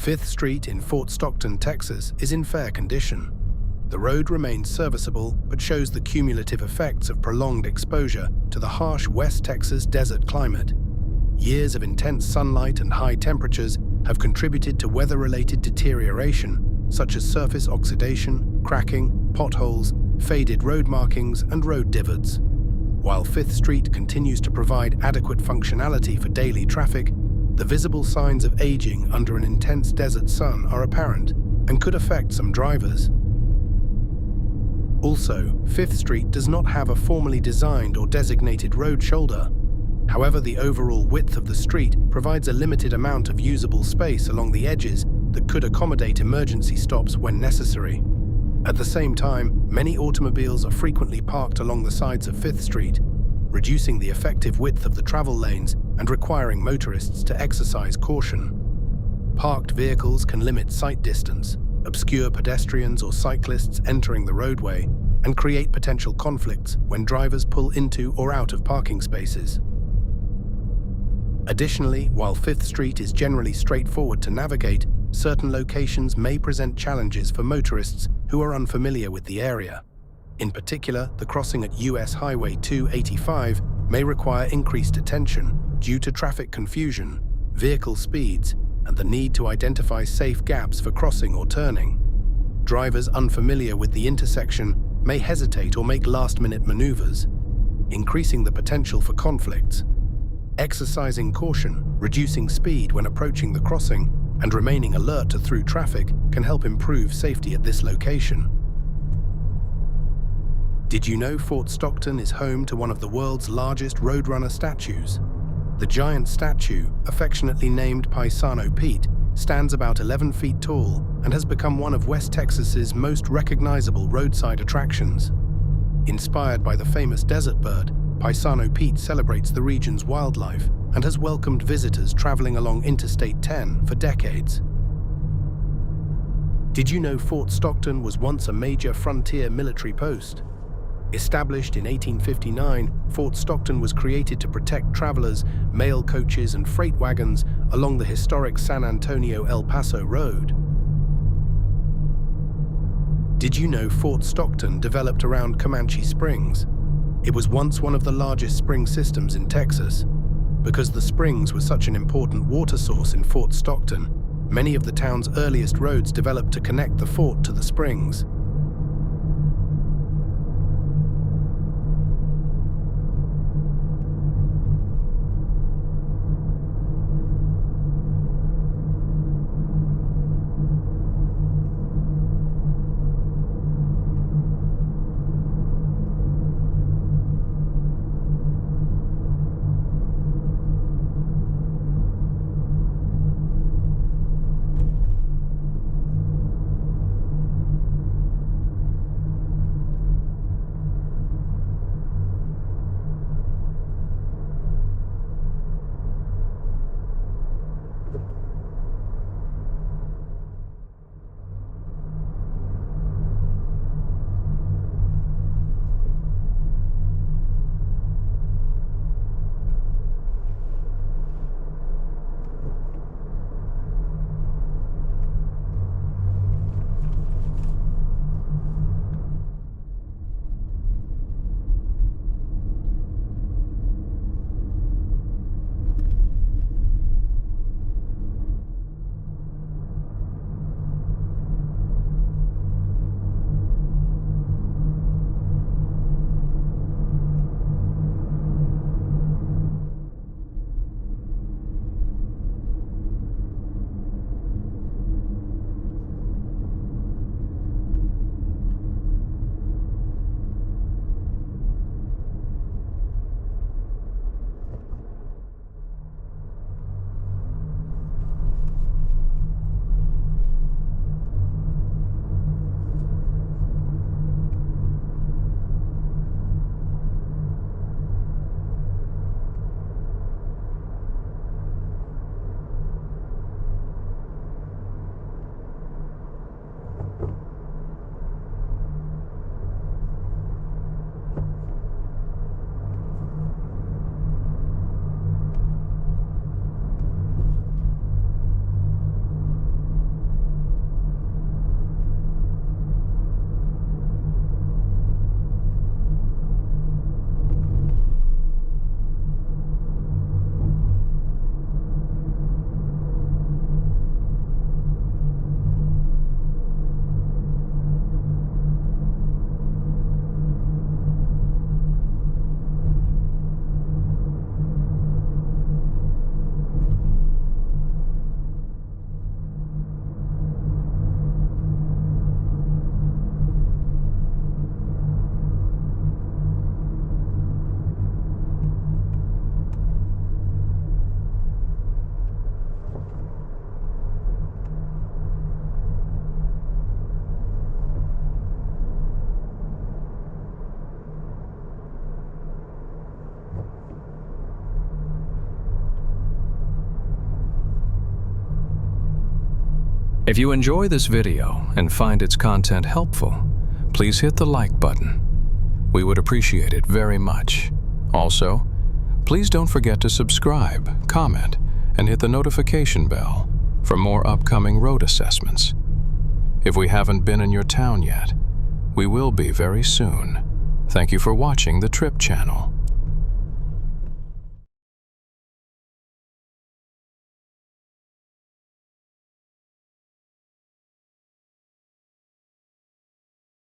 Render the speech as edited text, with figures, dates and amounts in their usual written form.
Fifth Street in Fort Stockton, Texas is in fair condition. The road remains serviceable but shows the cumulative effects of prolonged exposure to the harsh West Texas desert climate. Years of intense sunlight and high temperatures have contributed to weather-related deterioration, such as surface oxidation, cracking, potholes, faded road markings, and road divots. While Fifth Street continues to provide adequate functionality for daily traffic, the visible signs of aging under an intense desert sun are apparent and could affect some drivers. Also, Fifth Street does not have a formally designed or designated road shoulder. However, the overall width of the street provides a limited amount of usable space along the edges that could accommodate emergency stops when necessary. At the same time, many automobiles are frequently parked along the sides of Fifth Street, reducing the effective width of the travel lanes and requiring motorists to exercise caution. Parked vehicles can limit sight distance, obscure pedestrians or cyclists entering the roadway, and create potential conflicts when drivers pull into or out of parking spaces. Additionally, while Fifth Street is generally straightforward to navigate, certain locations may present challenges for motorists who are unfamiliar with the area. In particular, the crossing at US Highway 285 may require increased attention due to traffic confusion, vehicle speeds, and the need to identify safe gaps for crossing or turning. Drivers unfamiliar with the intersection may hesitate or make last-minute maneuvers, increasing the potential for conflicts. Exercising caution, reducing speed when approaching the crossing, and remaining alert to through traffic can help improve safety at this location. Did you know Fort Stockton is home to one of the world's largest Roadrunner statues? The giant statue, affectionately named Paisano Pete, stands about 11 feet tall and has become one of West Texas's most recognizable roadside attractions. Inspired by the famous desert bird, Paisano Pete celebrates the region's wildlife and has welcomed visitors traveling along Interstate 10 for decades. Did you know Fort Stockton was once a major frontier military post? Established in 1859, Fort Stockton was created to protect travelers, mail coaches, and freight wagons along the historic San Antonio-El Paso Road. Did you know Fort Stockton developed around Comanche Springs? It was once one of the largest spring systems in Texas. Because the springs were such an important water source in Fort Stockton, many of the town's earliest roads developed to connect the fort to the springs. If you enjoy this video and find its content helpful, please hit the like button. We would appreciate it very much. Also, please don't forget to subscribe, comment, and hit the notification bell for more upcoming road assessments. If we haven't been in your town yet, we will be very soon. Thank you for watching the Trip Channel.